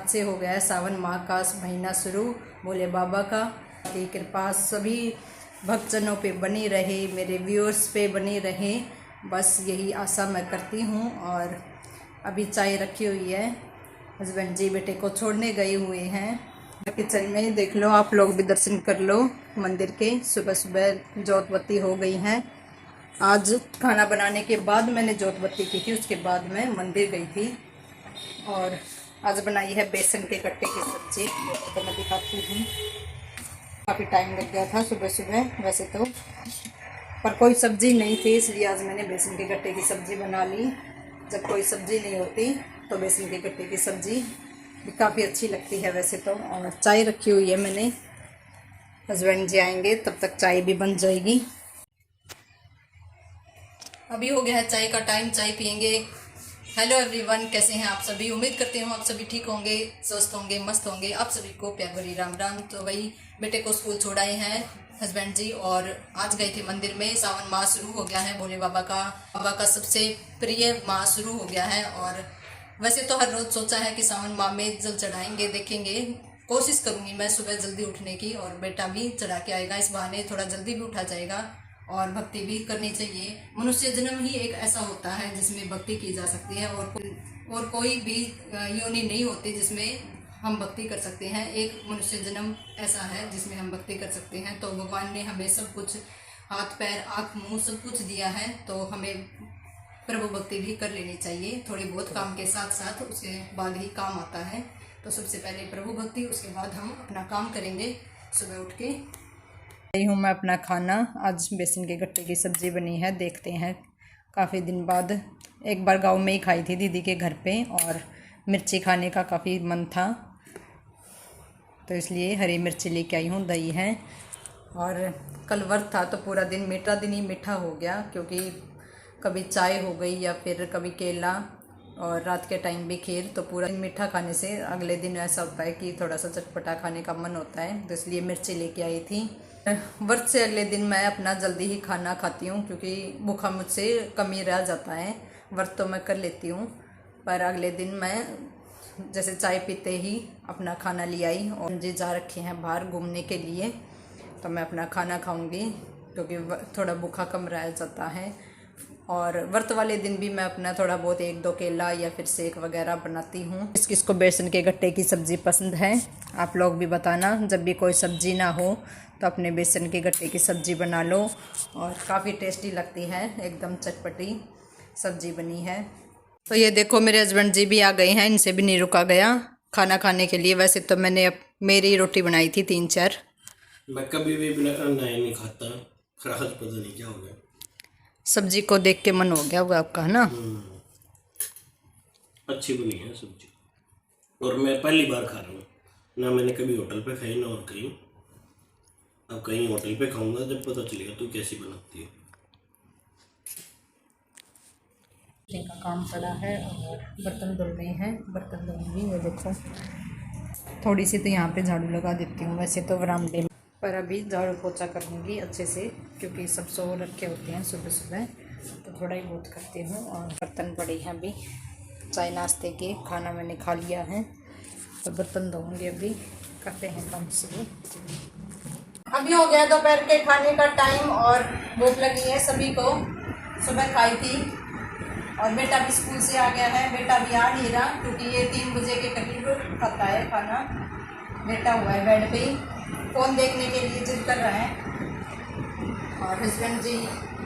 आज से हो गया है सावन माह का महीना शुरू। भोले बाबा का की कृपा सभी भक्तजनों पे बनी रहे, मेरे व्यूअर्स पे बनी रहे, बस यही आशा मैं करती हूँ। और अभी चाय रखी हुई है, हस्बैंड जी बेटे को छोड़ने गए हुए हैं। किचन में देख लो, आप लोग भी दर्शन कर लो मंदिर के। सुबह सुबह जोत बत्ती हो गई हैं। आज खाना बनाने के बाद मैंने जोत बत्ती की थी, उसके बाद मैं मंदिर गई थी। और आज बनाई है बेसन के गट्टे की सब्जी, तो मैं दिखाती हूँ। काफ़ी टाइम लग गया था सुबह सुबह वैसे तो, पर कोई सब्जी नहीं थी, इसलिए आज मैंने बेसन के गट्टे की सब्ज़ी बना ली। जब कोई सब्ज़ी नहीं होती तो बेसन के गट्टे की सब्ज़ी भी काफ़ी अच्छी लगती है वैसे तो। और चाय रखी हुई है मैंने, हस्बैंड जी आएंगे तब तक चाय भी बन जाएगी। अभी हो गया है चाय का टाइम, चाय पियेंगे। हेलो एवरीवन, कैसे हैं आप सभी? उम्मीद करते हूँ आप सभी ठीक होंगे, स्वस्थ होंगे, मस्त होंगे। आप सभी को प्यार भरी राम राम। तो वही बेटे को स्कूल छोड़ाए हैं हस्बैंड जी, और आज गए थे मंदिर में। सावन माह शुरू हो गया है, भोले बाबा का सबसे प्रिय माह शुरू हो गया है। और वैसे तो हर रोज़ सोचा है कि सावन माह में जल चढ़ाएंगे, देखेंगे, कोशिश करूँगी मैं सुबह जल्दी उठने की, और बेटा भी चढ़ा के आएगा। इस बहाने थोड़ा जल्दी भी उठा जाएगा और भक्ति भी करनी चाहिए। मनुष्य जन्म ही एक ऐसा होता है जिसमें भक्ति की जा सकती है, और कोई भी योनि नहीं होती जिसमें हम भक्ति कर सकते हैं। एक मनुष्य जन्म ऐसा है जिसमें हम भक्ति कर सकते हैं। तो भगवान ने हमें सब कुछ, हाथ पैर आँख मुँह सब कुछ दिया है, तो हमें प्रभु भक्ति भी कर लेनी चाहिए। थोड़ी बहुत काम के साथ साथ उसके बाद ही काम आता है। तो सबसे पहले प्रभु भक्ति, उसके बाद हम अपना काम करेंगे सुबह उठ के। आई हूँ मैं अपना खाना। आज बेसन के गट्टे की सब्ज़ी बनी है, देखते हैं। काफ़ी दिन बाद, एक बार गांव में ही खाई थी दीदी के घर पे, और मिर्ची खाने का काफ़ी मन था, तो इसलिए हरी मिर्ची लेके आई हूँ। दही है, और कल व्रत था तो पूरा दिन मीठा दिन ही मीठा हो गया, क्योंकि कभी चाय हो गई या फिर कभी केला, और रात के टाइम भी खीर। तो पूरा दिन मीठा खाने से अगले दिन ऐसा होता है कि थोड़ा सा चटपटा खाने का मन होता है, तो इसलिए मिर्ची लेके आई थी। व्रत से अगले दिन मैं अपना जल्दी ही खाना खाती हूँ, क्योंकि भूखा मुझसे कम ही रह जाता है। व्रत तो मैं कर लेती हूँ, पर अगले दिन मैं जैसे चाय पीते ही अपना खाना ले आई। और जी जा रखे हैं बाहर घूमने के लिए, तो मैं अपना खाना खाऊंगी, क्योंकि थोड़ा भूखा कम रह जाता है। और व्रत वाले दिन भी मैं अपना थोड़ा बहुत 1-2 केला या फिर शेक वगैरह बनाती हूँ। किसको बेसन के गट्टे की सब्ज़ी पसंद है, आप लोग भी बताना। जब भी कोई सब्ज़ी ना हो तो अपने बेसन के गट्टे की सब्ज़ी बना लो, और काफ़ी टेस्टी लगती है, एकदम चटपटी सब्ज़ी बनी है। तो ये देखो, मेरे हस्बैंड जी भी आ गए हैं, इनसे भी नहीं रुका गया खाना खाने के लिए। वैसे तो मैंने मेरी रोटी बनाई थी 3-4। मैं कभी भी बिना नहीं खाता, खराब पता नहीं क्या हो गया। सब्जी को देख के मन हो गया होगा आपका, है ना? अच्छी बनी है सब्जी, और मैं पहली बार खा रहा हूँ ना। मैंने कभी होटल पे खाई ना और कहीं। अब कहीं होटल पे खाऊंगा, जब पता चलेगा तू कैसी बनाती है। का काम पड़ा है, और बर्तन धुल रहे हैं, बर्तन धुलूंगी। ये देखो, थोड़ी सी तो यहाँ पे झाड़ू लगा देती हूँ वैसे तो वरामदे में, पर अभी झाड़ू पोछा करूँगी अच्छे से, क्योंकि सब सो रखे होते हैं सुबह सुबह, तो थोड़ा ही बहुत करती हूँ। और बर्तन पड़े हैं अभी, चाय नाश्ते के, खाना मैंने खा लिया है, तो बर्तन धोऊँगी। अभी करते हैं काम शुरू। अभी हो गया दोपहर के खाने का टाइम, और भूख लगी है सभी को। सुबह खाई थी, और बेटा भी स्कूल से आ गया है। बेटा भी आ नहीं रहा, क्योंकि ये 3 बजे के करीब खाता है खाना। बेटा हुआ है बेड पे ही, फ़ोन देखने के लिए जिद कर रहा है, और हस्बैंड जी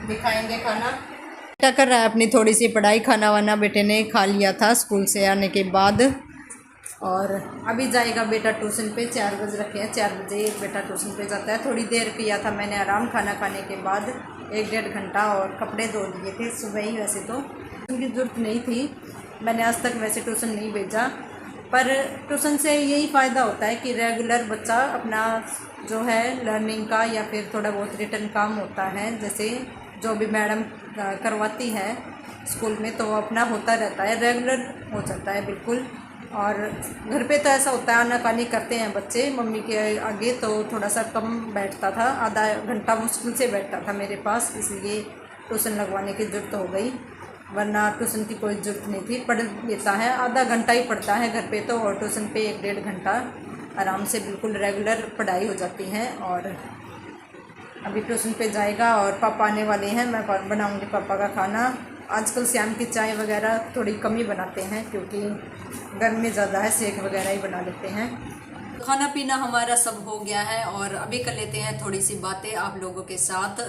भी खाएंगे खाना। बेटा कर रहा है अपनी थोड़ी सी पढ़ाई। खाना वाना बेटे ने खा लिया था स्कूल से आने के बाद, और अभी जाएगा बेटा ट्यूशन पे। 4 बज रखे हैं, 4 बजे बेटा ट्यूशन पे जाता है। थोड़ी देर किया था मैंने आराम खाना खाने के बाद, 1-1.5 घंटा, और कपड़े धो दिए थे सुबह ही। वैसे तो ट्यूशन की ज़रूरत नहीं थी, मैंने आज तक वैसे ट्यूशन नहीं भेजा, पर ट्यूशन से यही फ़ायदा होता है कि रेगुलर बच्चा अपना जो है लर्निंग का, या फिर थोड़ा बहुत रिटर्न काम होता है, जैसे जो भी मैडम करवाती है स्कूल में, तो वो अपना होता रहता है, रेगुलर हो जाता है बिल्कुल। और घर पे तो ऐसा होता है, आनाकानी करते हैं बच्चे मम्मी के आगे, तो थोड़ा सा कम बैठता था, आधा घंटा मुश्किल से बैठता था मेरे पास, इसलिए ट्यूशन लगवाने की ज़रूरत हो गई। वरना ट्यूशन की कोई ज़रूरत नहीं थी। पढ़ लेता है, आधा घंटा ही पढ़ता है घर पे तो, और ट्यूशन पे 1-1.5 घंटा आराम से बिल्कुल रेगुलर पढ़ाई हो जाती है। और अभी ट्यूशन पे जाएगा और पापा आने वाले हैं, मैं बनाऊंगी पापा का खाना। आजकल शाम की चाय वगैरह थोड़ी कम ही बनाते हैं क्योंकि गर्मी ज़्यादा है, शेक वगैरह ही बना लेते हैं। खाना पीना हमारा सब हो गया है और अभी कर लेते हैं थोड़ी सी बातें आप लोगों के साथ।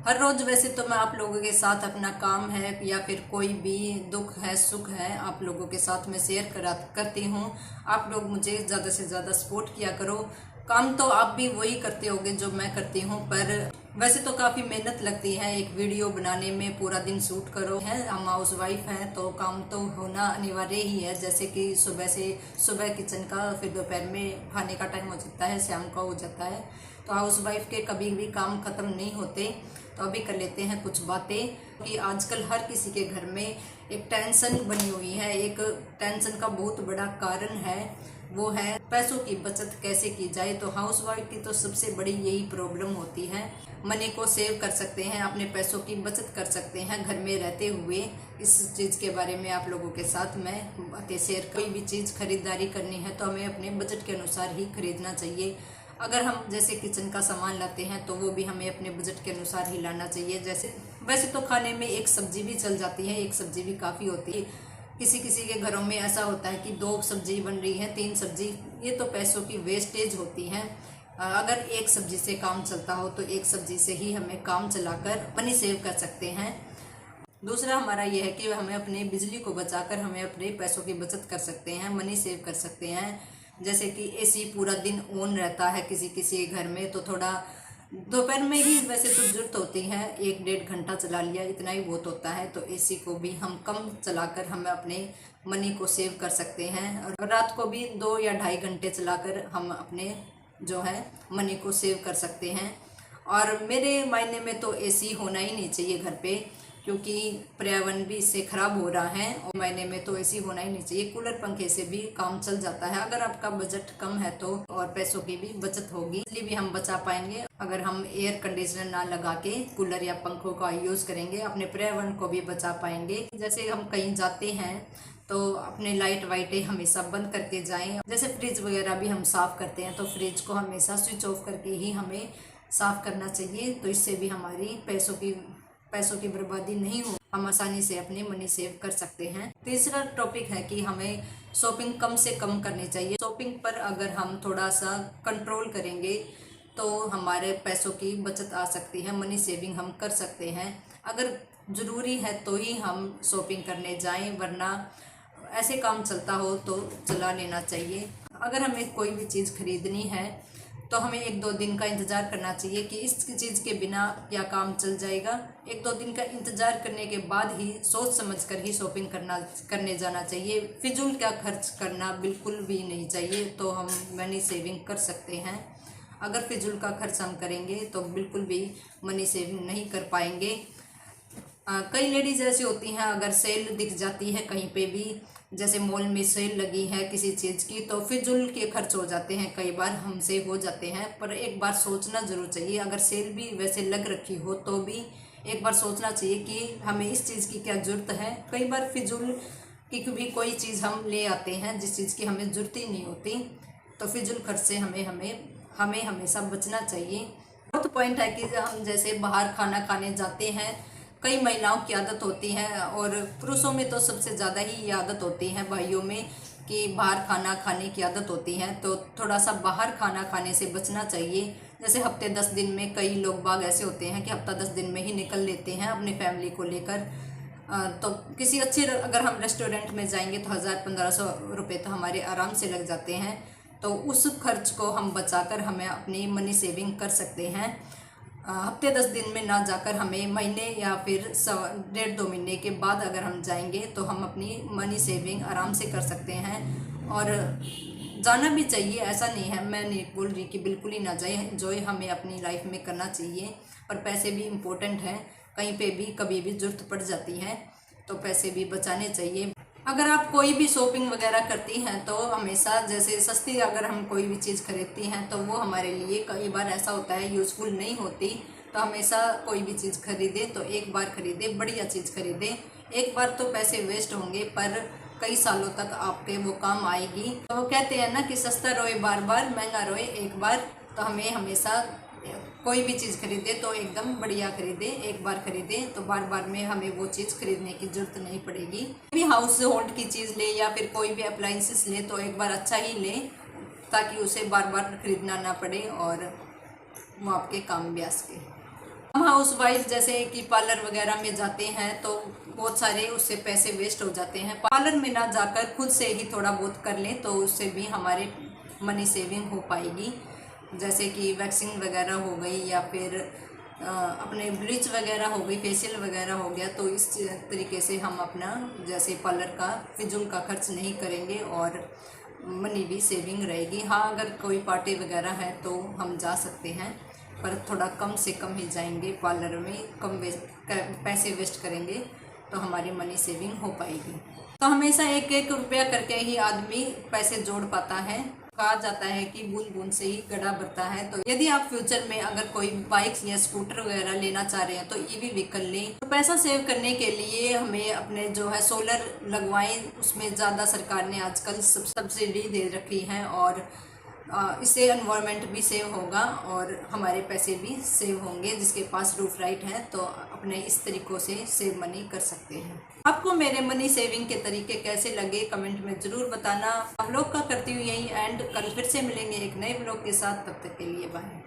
हर रोज़ वैसे तो मैं आप लोगों के साथ अपना काम है या फिर कोई भी दुख है सुख है आप लोगों के साथ मैं शेयर करती हूँ। आप लोग मुझे ज़्यादा से ज़्यादा सपोर्ट किया करो। काम तो आप भी वही करते होगे जो मैं करती हूँ, पर वैसे तो काफ़ी मेहनत लगती है एक वीडियो बनाने में, पूरा दिन शूट करो है। हम हाउस वाइफ हैं तो काम तो होना अनिवार्य ही है। जैसे कि सुबह किचन का, फिर दोपहर में खाने का टाइम हो जाता है, शाम का हो जाता है, तो हाउस वाइफ के कभी भी काम ख़त्म नहीं होते। तो अभी कर लेते हैं कुछ बातें कि आजकल हर किसी के घर में एक टेंशन बनी हुई है। एक टेंशन का बहुत बड़ा कारण है, वो है पैसों की बचत कैसे की जाए। तो हाउस वाइफ की तो सबसे बड़ी यही प्रॉब्लम होती है। मनी को सेव कर सकते हैं, अपने पैसों की बचत कर सकते हैं घर में रहते हुए। इस चीज़ के बारे में आप लोगों के साथ मैं बातें शेयर। कोई भी चीज़ खरीदारी करनी है तो हमें अपने बजट के अनुसार ही खरीदना चाहिए। अगर हम जैसे किचन का सामान लाते हैं तो वो भी हमें अपने बजट के अनुसार ही लाना चाहिए। जैसे वैसे तो खाने में एक सब्जी भी चल जाती है, एक सब्जी भी काफ़ी होती है। किसी किसी के घरों में ऐसा होता है कि 2 सब्जी बन रही है, 3 सब्जी, ये तो पैसों की वेस्टेज होती है। अगर एक सब्जी से काम चलता हो तो एक सब्जी से ही हमें काम चलाकर मनी सेव कर सकते हैं। दूसरा हमारा यह है कि हमें अपने बिजली को बचाकर हमें अपने पैसों की बचत कर सकते हैं, मनी सेव कर सकते हैं। जैसे कि एसी पूरा दिन ऑन रहता है किसी किसी घर में, तो थोड़ा दोपहर में ही वैसे तो जरूरत होती है, 1-1.5 घंटा चला लिया इतना ही बहुत होता है। तो एसी को भी हम कम चलाकर हमें अपने मनी को सेव कर सकते हैं। और रात को भी 2 या 2.5 घंटे चलाकर हम अपने जो है मनी को सेव कर सकते हैं। और मेरे मायने में तो एसी होना ही नहीं चाहिए घर पे, क्योंकि पर्यावरण भी इससे खराब हो रहा है। और महीने में तो एसी होना ही नहीं चाहिए, कूलर पंखे से भी काम चल जाता है अगर आपका बजट कम है तो, और पैसों की भी बचत होगी, इसलिए भी हम बचा पाएंगे अगर हम एयर कंडीशनर ना लगा के कूलर या पंखों का यूज़ करेंगे। अपने पर्यावरण को भी बचा पाएंगे। जैसे हम कहीं जाते हैं तो अपने लाइट वाइटें हमेशा बंद करके जाएं। जैसे फ्रिज वगैरह भी हम साफ़ करते हैं तो फ्रिज को हमेशा स्विच ऑफ करके ही हमें साफ़ करना चाहिए। तो इससे भी हमारी पैसों की बर्बादी नहीं हो, हम आसानी से अपनी मनी सेव कर सकते हैं। तीसरा टॉपिक है कि हमें शॉपिंग कम से कम करनी चाहिए। शॉपिंग पर अगर हम थोड़ा सा कंट्रोल करेंगे तो हमारे पैसों की बचत आ सकती है, मनी सेविंग हम कर सकते हैं। अगर ज़रूरी है तो ही हम शॉपिंग करने जाएं, वरना ऐसे काम चलता हो तो चला लेना चाहिए। अगर हमें कोई भी चीज़ खरीदनी है तो हमें 1-2 दिन का इंतज़ार करना चाहिए कि इस चीज़ के बिना क्या काम चल जाएगा। 1-2 दिन का इंतज़ार करने के बाद ही सोच समझ कर ही शॉपिंग करने जाना चाहिए। फिजूल का खर्च करना बिल्कुल भी नहीं चाहिए, तो हम मनी सेविंग कर सकते हैं। अगर फिजूल का खर्च हम करेंगे तो बिल्कुल भी मनी सेविंग नहीं कर पाएंगे। कई लेडीज़ ऐसी होती हैं, अगर सेल दिख जाती है कहीं पे भी, जैसे मॉल में सेल लगी है किसी चीज़ की, तो फिजूल के खर्च हो जाते हैं, कई बार हमसे हो जाते हैं। पर एक बार सोचना ज़रूर चाहिए, अगर सेल भी वैसे लग रखी हो तो भी एक बार सोचना चाहिए कि हमें इस चीज़ की क्या ज़रूरत है। कई बार फिजूल की भी कोई चीज़ हम ले आते हैं जिस चीज़ की हमें ज़रूरत ही नहीं होती, तो फिजूल खर्च से हमें हमेशा बचना चाहिए। बहुत पॉइंट है कि हम जैसे बाहर खाना खाने जाते हैं, कई महिलाओं की आदत होती है और पुरुषों में तो सबसे ज़्यादा ही ये आदत होती है, भाइयों में, कि बाहर खाना खाने की आदत होती है। तो थोड़ा सा बाहर खाना खाने से बचना चाहिए। जैसे हफ्ते 10 दिन में कई लोग बाग ऐसे होते हैं कि हफ्ता 10 दिन में ही निकल लेते हैं अपनी फैमिली को लेकर। तो किसी अच्छे अगर हम रेस्टोरेंट में जाएंगे तो 1000-1500 रुपये तो हमारे आराम से लग जाते हैं। तो उस खर्च को हम बचाकर हमें अपनी मनी सेविंग कर सकते हैं। हफ्ते 10 दिन में ना जाकर हमें महीने या फिर 1.5-2 महीने के बाद अगर हम जाएंगे तो हम अपनी मनी सेविंग आराम से कर सकते हैं। और जाना भी चाहिए, ऐसा नहीं है, मैं नहीं बोल रही कि बिल्कुल ही ना जाए, एंजॉय हमें अपनी लाइफ में करना चाहिए। पर पैसे भी इम्पोर्टेंट हैं, कहीं पे भी कभी भी ज़रूरत पड़ जाती है, तो पैसे भी बचाने चाहिए। अगर आप कोई भी शॉपिंग वगैरह करती हैं तो हमेशा, जैसे सस्ती अगर हम कोई भी चीज़ खरीदती हैं तो वो हमारे लिए कई बार ऐसा होता है यूज़फुल नहीं होती। तो हमेशा कोई भी चीज़ खरीदें तो एक बार खरीदें, बढ़िया चीज़ खरीदें, एक बार तो पैसे वेस्ट होंगे पर कई सालों तक आपके वो काम आएगी। तो वो कहते हैं ना कि सस्ता रोए बार बार, महंगा रोए एक बार। तो हमें हमेशा कोई भी चीज़ खरीदे तो एकदम बढ़िया खरीदे, एक बार खरीदे तो बार बार में हमें वो चीज़ खरीदने की जरूरत नहीं पड़ेगी। भी हाउस होल्ड की चीज़ ले या फिर कोई भी अप्लाइंसेस ले तो एक बार अच्छा ही ले, ताकि उसे बार बार खरीदना ना पड़े और वो आपके काम भी आ सके। हम हाउस वाइफ जैसे कि पार्लर वगैरह में जाते हैं तो बहुत सारे उससे पैसे वेस्ट हो जाते हैं। पार्लर में ना जाकर खुद से ही थोड़ा बहुत कर लें तो उससे भी हमारे मनी सेविंग हो पाएगी। जैसे कि वैक्सिंग वगैरह हो गई या फिर अपने ब्लीच वगैरह हो गई, फेशियल वगैरह हो गया। तो इस तरीके से हम अपना जैसे पार्लर का फिजूल का खर्च नहीं करेंगे और मनी भी सेविंग रहेगी। हाँ, अगर कोई पार्टी वगैरह है तो हम जा सकते हैं, पर थोड़ा कम से कम ही जाएंगे पार्लर में, कम पैसे वेस्ट करेंगे तो हमारी मनी सेविंग हो पाएगी। तो हमेशा एक एक रुपया करके ही आदमी पैसे जोड़ पाता है। कहा जाता है कि बूंद बूंद से ही घड़ा भरता है। तो यदि आप फ्यूचर में अगर कोई बाइक या स्कूटर वगैरह लेना चाह रहे हैं तो ईवी व्हीकल लें। तो पैसा सेव करने के लिए हमें अपने जो है सोलर लगवाएं, उसमें ज़्यादा सरकार ने आजकल सब्सिडी दे रखी है और इससे एनवायरनमेंट भी सेव होगा और हमारे पैसे भी सेव होंगे। जिसके पास रूफ राइट है तो अपने इस तरीक़ों से सेव मनी कर सकते हैं। आपको मेरे मनी सेविंग के तरीके कैसे लगे कमेंट में ज़रूर बताना। व्लॉग का करती हूँ यही एंड, कल फिर से मिलेंगे एक नए व्लॉग के साथ। तब तक के लिए बाय।